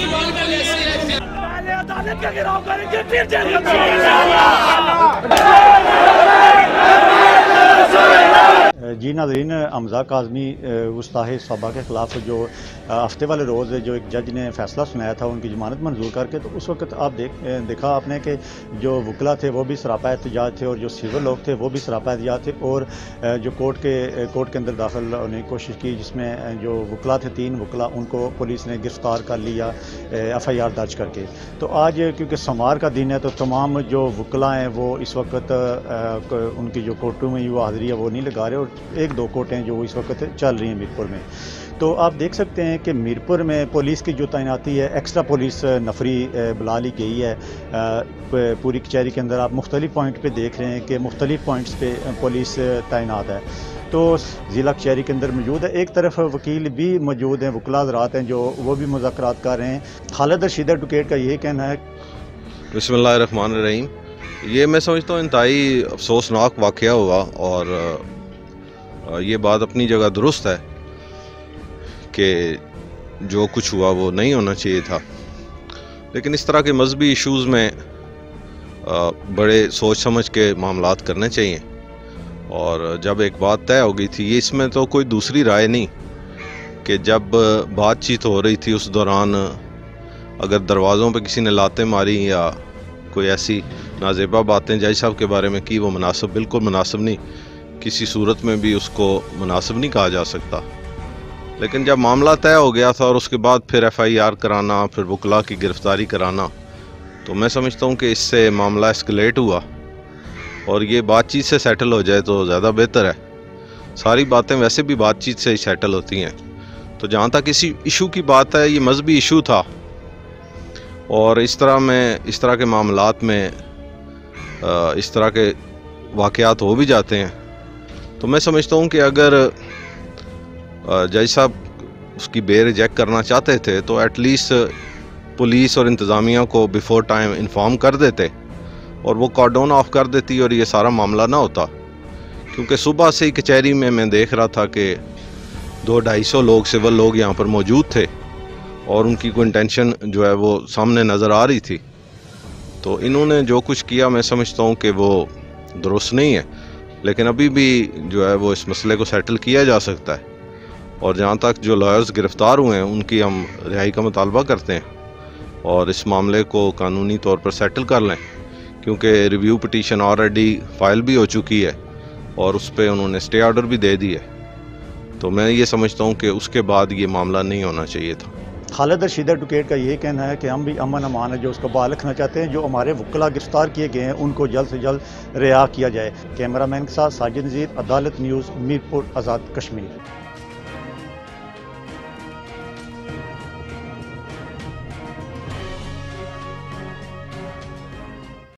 पहले अदालत का गिराव करेंगे फिर जेल जी नाज़रीन, हमज़ा काज़मी गुस्ताहे सभा के ख़िलाफ़ जो हफ्ते वाले रोज़ जो एक जज ने फ़ैसला सुनाया था उनकी ज़मानत मंजूर करके, तो उस वक्त आप देखा आपने कि जो वकला थे वो भी सरापा एहतजाज थे और जो सिविल लोग थे वो भी सरापा एहतजाज थे। और जो कोर्ट के अंदर दाखिल होने की कोशिश की, जिसमें जो वकला थे 3 वकला, उनको पुलिस ने गिरफ़्तार कर लिया FIR दर्ज करके। तो आज क्योंकि सोमवार का दिन है तो तमाम जो वकला हैं वो इस वक्त उनकी जो कोर्टों में वो हाज़िरी है वो नहीं लगा रहे, और 1-2 कोर्टें जो इस वक्त चल रही हैं मीरपुर में। तो आप देख सकते हैं कि मीरपुर में पुलिस की जो तैनाती है, एक्स्ट्रा पुलिस नफरी बुला ली गई है पूरी कचहरी के अंदर। आप मुख्तलिफ पॉइंट पे देख रहे हैं कि मुख्तलिफ पॉइंट्स पे पुलिस तैनात है। तो ज़िला कचहरी के अंदर मौजूद है, एक तरफ वकील भी मौजूद हैं, वकला हज़रात हैं जो वो भी मुज़ाकरात कर रहे हैं। खालिद रशीद एडवोकेट का यही कहना है। बिस्मिल्लाहिर्रहमानिर्रहीम। ये मैं समझता हूँ इंतहाई अफसोसनाक वाक़या हुआ, और ये बात अपनी जगह दुरुस्त है कि जो कुछ हुआ वो नहीं होना चाहिए था। लेकिन इस तरह के मजहबी इश्यूज़ में बड़े सोच समझ के मामलात करने चाहिए। और जब एक बात तय हो गई थी, ये इसमें तो कोई दूसरी राय नहीं कि जब बातचीत हो रही थी उस दौरान अगर दरवाज़ों पे किसी ने लातें मारी या कोई ऐसी नाजेबा बातें जज साहब के बारे में की, वो मुनासिब, बिल्कुल मुनासिब नहीं, किसी सूरत में भी उसको मुनासिब नहीं कहा जा सकता। लेकिन जब मामला तय हो गया था और उसके बाद फिर FIR कराना, फिर वकला की गिरफ्तारी कराना, तो मैं समझता हूँ कि इससे मामला एस्केलेट हुआ, और ये बातचीत से सेटल हो जाए तो ज़्यादा बेहतर है। सारी बातें वैसे भी बातचीत से ही सेटल होती हैं। तो जहाँ तक इसी इशू की बात है, ये मजहबी इशू था, और इस तरह के मामलात में इस तरह के वाक़यात हो भी जाते हैं। तो मैं समझता हूँ कि अगर जज साहब उसकी बेल रिजेक्ट करना चाहते थे तो एटलीस्ट पुलिस और इंतज़ामिया को बिफोर टाइम इन्फॉर्म कर देते और वो कॉर्डन ऑफ कर देती और ये सारा मामला ना होता। क्योंकि सुबह से ही कचहरी में मैं देख रहा था कि 200-250 लोग, सिविल लोग यहाँ पर मौजूद थे, और उनकी कोई इंटेंशन जो है वो सामने नज़र आ रही थी। तो इन्होंने जो कुछ किया मैं समझता हूँ कि वो दुरुस्त नहीं है। लेकिन अभी भी जो है वो इस मसले को सेटल किया जा सकता है, और जहाँ तक जो लॉयर्स गिरफ़्तार हुए हैं उनकी हम रिहाई का मुतालबा करते हैं और इस मामले को कानूनी तौर पर सेटल कर लें, क्योंकि रिव्यू पिटीशन ऑलरेडी फाइल भी हो चुकी है और उस पर उन्होंने स्टे ऑर्डर भी दे दी है। तो मैं ये समझता हूँ कि उसके बाद ये मामला नहीं होना चाहिए था। खालिद रशीद एडवोकेट का यही कहना है कि हम भी अमन अमान है जो उसको बहाल रखना चाहते हैं। जो हमारे वकला गिरफ्तार किए गए हैं उनको जल्द से जल्द रिहा किया जाए। कैमरामैन के साथ साजिद नज़ीर, अदालत न्यूज़, मीरपुर, आज़ाद कश्मीर।